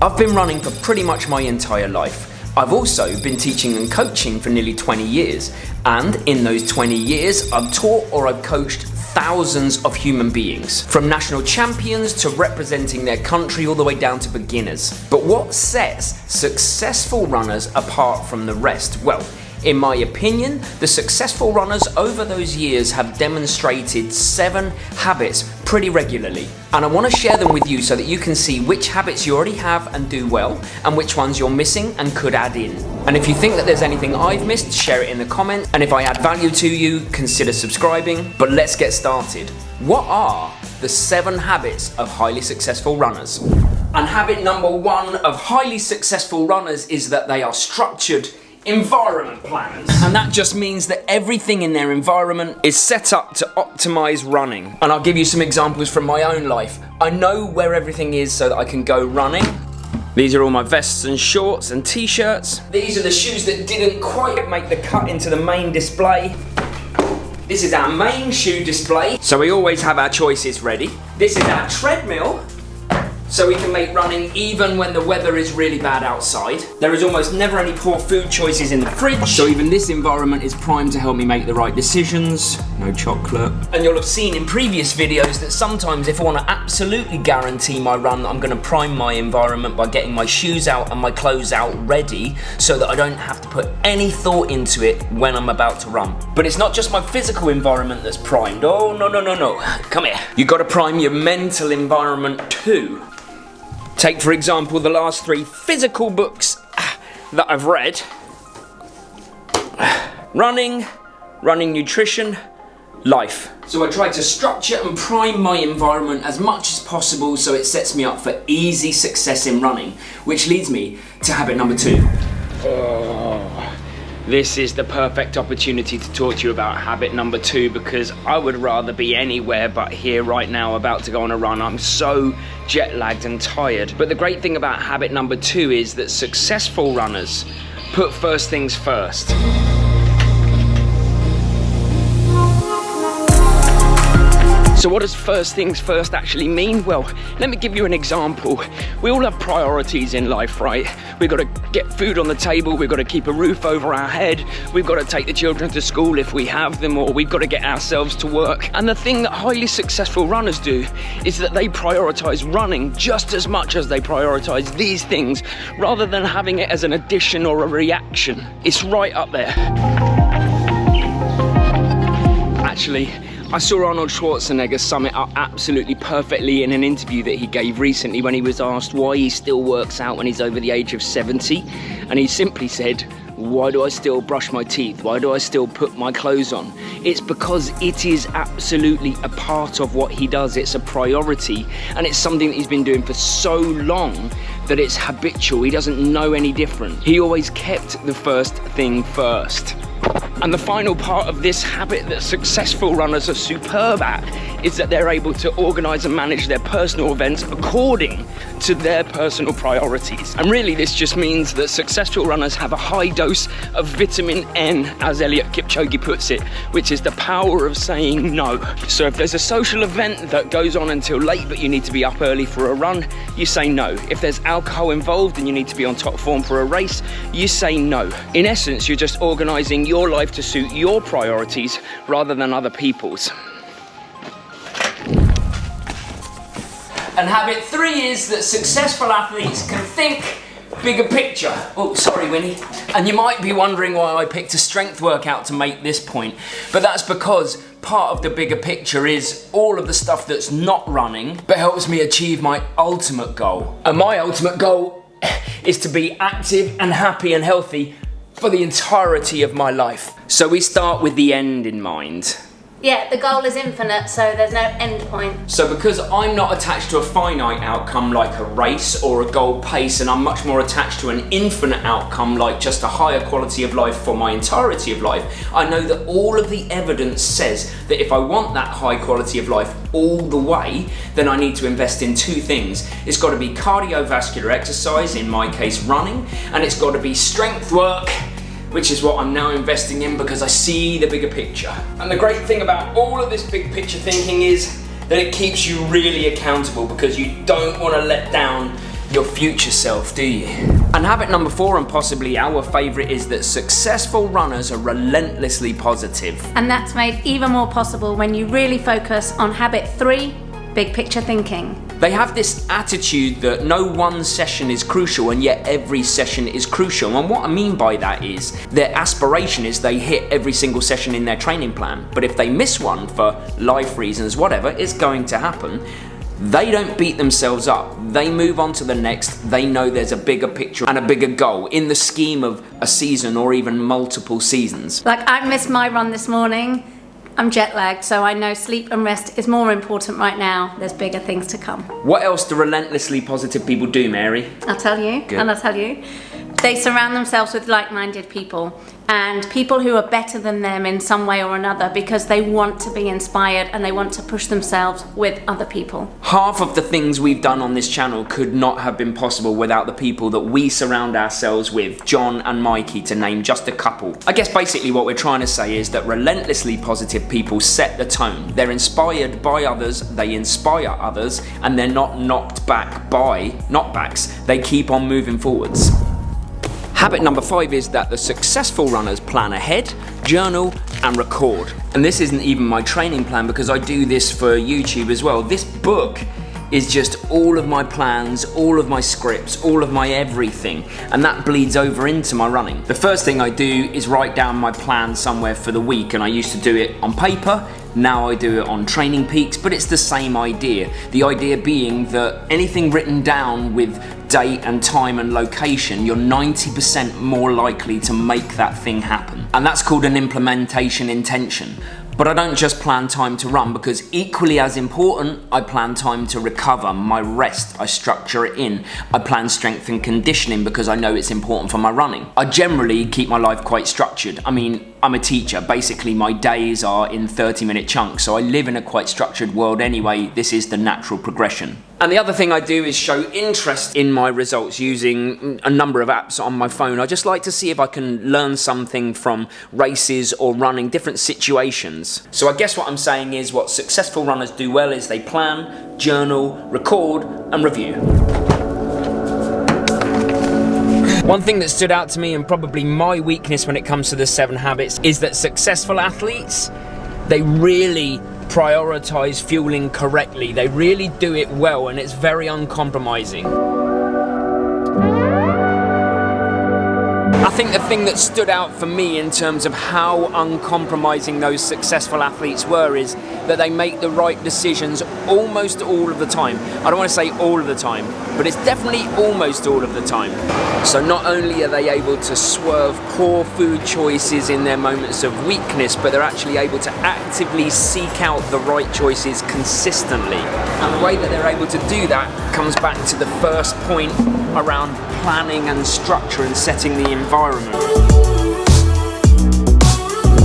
I've been running for pretty much my entire life. I've also been teaching and coaching for nearly 20 years, and in those 20 years, I've taught or I've coached thousands of human beings, from national champions to representing their country all the way down to beginners. But what sets successful runners apart from the rest? Well, in my opinion, the successful runners over those years have demonstrated 7 habits pretty regularly. And I want to share them with you so that you can see which habits you already have and do well, and which ones you're missing and could add in. And if you think that there's anything I've missed, share it in the comments. And if I add value to you, consider subscribing. But let's get started. What are the 7 habits of highly successful runners? And habit number 1 of highly successful runners is that they are structured environment planners. And that just means that everything in their environment is set up to optimize running. And I'll give you some examples from my own life. I know where everything is so that I can go running. These are all my vests and shorts and t-shirts. These are the shoes that didn't quite make the cut into the main display. This is our main shoe display, so we always have our choices ready. This is our treadmill, so we can make running even when the weather is really bad outside. There is almost never any poor food choices in the fridge, so even this environment is primed to help me make the right decisions. No chocolate. And you'll have seen in previous videos that sometimes if I want to absolutely guarantee my run, I'm going to prime my environment by getting my shoes out and my clothes out ready so that I don't have to put any thought into it when I'm about to run. But it's not just my physical environment that's primed. Oh, no. Come here. You've got to prime your mental environment too. Take, for example, the last 3 physical books that I've read. Running nutrition, life. So I try to structure and prime my environment as much as possible so it sets me up for easy success in running, which leads me to habit number 2. This is the perfect opportunity to talk to you about habit number 2 because I would rather be anywhere but here right now about to go on a run. I'm so jet lagged and tired. But the great thing about habit number 2 is that successful runners put first things first. So what does first things first actually mean? Well, let me give you an example. We all have priorities in life, right? We've got to get food on the table, we've got to keep a roof over our head, we've got to take the children to school if we have them, or we've got to get ourselves to work. And the thing that highly successful runners do is that they prioritize running just as much as they prioritize these things, rather than having it as an addition or a reaction. It's right up there. Actually, I saw Arnold Schwarzenegger sum it up absolutely perfectly in an interview that he gave recently when he was asked why he still works out when he's over the age of 70. And he simply said, why do I still brush my teeth? Why do I still put my clothes on? It's because it is absolutely a part of what he does. It's a priority, and it's something that he's been doing for so long that it's habitual. He doesn't know any different. He always kept the first thing first. And the final part of this habit that successful runners are superb at is that they're able to organise and manage their personal events according to their personal priorities. And really this just means that successful runners have a high dose of vitamin N, as Eliud Kipchoge puts it, which is the power of saying no. So if there's a social event that goes on until late but you need to be up early for a run, you say no. If there's alcohol involved and you need to be on top form for a race, you say no. In essence, you're just organising your life to suit your priorities rather than other people's. And habit 3 is that successful athletes can think bigger picture. Oh, sorry, Winnie. And you might be wondering why I picked a strength workout to make this point, but that's because part of the bigger picture is all of the stuff that's not running, but helps me achieve my ultimate goal. And my ultimate goal is to be active and happy and healthy for the entirety of my life. So we start with the end in mind. Yeah, the goal is infinite, so there's no end point. So because I'm not attached to a finite outcome like a race or a goal pace, and I'm much more attached to an infinite outcome like just a higher quality of life for my entirety of life, I know that all of the evidence says that if I want that high quality of life all the way, then I need to invest in 2 things. It's got to be cardiovascular exercise, in my case running, and it's got to be strength work, which is what I'm now investing in because I see the bigger picture. And the great thing about all of this big picture thinking is that it keeps you really accountable because you don't want to let down your future self, do you? And habit number 4, and possibly our favourite, is that successful runners are relentlessly positive. And that's made even more possible when you really focus on habit 3, big picture thinking. They have this attitude that no one session is crucial, and yet every session is crucial. And what I mean by that is their aspiration is they hit every single session in their training plan. But if they miss one for life reasons, whatever, it's going to happen. They don't beat themselves up. They move on to the next. They know there's a bigger picture and a bigger goal in the scheme of a season or even multiple seasons. Like, I missed my run this morning. I'm jet lagged, so I know sleep and rest is more important right now. There's bigger things to come. What else do relentlessly positive people do, Mary? I'll tell you, Good. and I'll tell you. They surround themselves with like-minded people and people who are better than them in some way or another, because they want to be inspired and they want to push themselves with other people. Half of the things we've done on this channel could not have been possible without the people that we surround ourselves with, John and Mikey, to name just a couple. I guess basically what we're trying to say is that relentlessly positive people set the tone. They're inspired by others, they inspire others, and they're not knocked back by knockbacks. They keep on moving forwards. Habit number 5 is that the successful runners plan ahead, journal, and record. And this isn't even my training plan, because I do this for YouTube as well. This book is just all of my plans, all of my scripts, all of my everything, and that bleeds over into my running. The first thing I do is write down my plan somewhere for the week, and I used to do it on paper. Now I do it on Training Peaks, but it's the same idea. The idea being that anything written down with date and time and location, you're 90% more likely to make that thing happen. And that's called an implementation intention. But I don't just plan time to run, because equally as important, I plan time to recover, my rest, I structure it in. I plan strength and conditioning because I know it's important for my running. I generally keep my life quite structured. I mean, I'm a teacher. Basically, my days are in 30-minute chunks, so I live in a quite structured world anyway. This is the natural progression. And the other thing I do is show interest in my results using a number of apps on my phone. I just like to see if I can learn something from races or running, different situations. So I guess what I'm saying is what successful runners do well is they plan, journal, record, and review. One thing that stood out to me, and probably my weakness when it comes to the 7 habits, is that successful athletes, they really prioritize fueling correctly. They really do it well, and it's very uncompromising. I think the thing that stood out for me in terms of how uncompromising those successful athletes were is that they make the right decisions almost all of the time. I don't want to say all of the time, but it's definitely almost all of the time. So not only are they able to swerve poor food choices in their moments of weakness, but they're actually able to actively seek out the right choices consistently. And the way that they're able to do that comes back to the first point around planning and structure and setting the environment.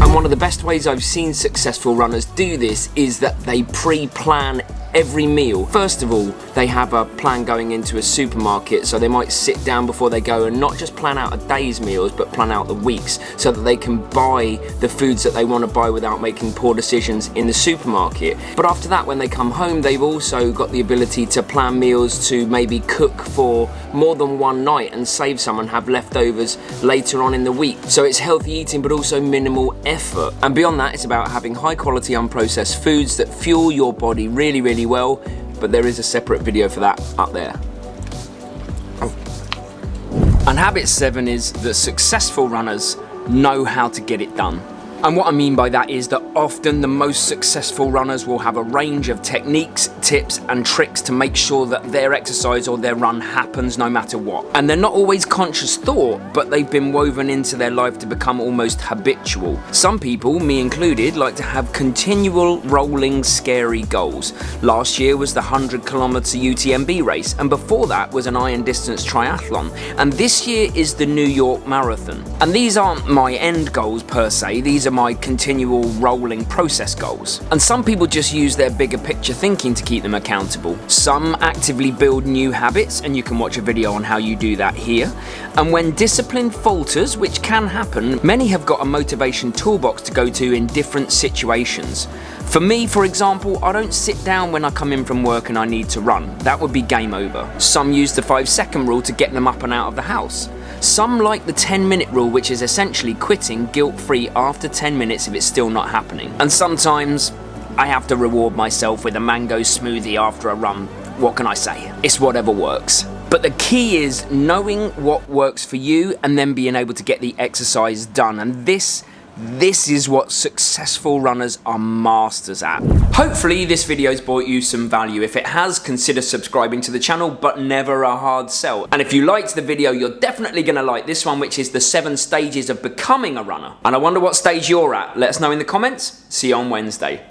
And one of the best ways I've seen successful runners do this is that they pre-plan every meal. First of all, they have a plan going into a supermarket, so they might sit down before they go and not just plan out a day's meals, but plan out the week's, so that they can buy the foods that they want to buy without making poor decisions in the supermarket. But after that, when they come home, they've also got the ability to plan meals to maybe cook for more than one night and save some and have leftovers later on in the week. So it's healthy eating, but also minimal effort. And beyond that, it's about having high quality unprocessed foods that fuel your body really, really well, but there is a separate video for that up there. And habit 7 is that successful runners know how to get it done. And what I mean by that is that often the most successful runners will have a range of techniques, tips and tricks to make sure that their exercise or their run happens no matter what. And they're not always conscious thought, but they've been woven into their life to become almost habitual. Some people, me included, like to have continual rolling scary goals. Last year was the 100-kilometer UTMB race, and before that was an iron distance triathlon. And this year is the New York Marathon. And these aren't my end goals per se, these are my continual rolling process goals. And some people just use their bigger picture thinking to keep them accountable. Some actively build new habits, and you can watch a video on how you do that here. And when discipline falters, which can happen, many have got a motivation toolbox to go to in different situations. For me, for example, I don't sit down when I come in from work and I need to run. That would be game over. Some use the 5-second rule to get them up and out of the house. Some like the 10-minute rule, which is essentially quitting guilt-free after 10 minutes if it's still not happening. And sometimes I have to reward myself with a mango smoothie after a run. What can I say? It's whatever works. But the key is knowing what works for you and then being able to get the exercise done. And this is what successful runners are masters at. Hopefully this video's brought you some value. If it has, consider subscribing to the channel, but never a hard sell. And if you liked the video, you're definitely gonna like this one, which is the 7 stages of becoming a runner. And I wonder what stage you're at. Let us know in the comments. See you on Wednesday.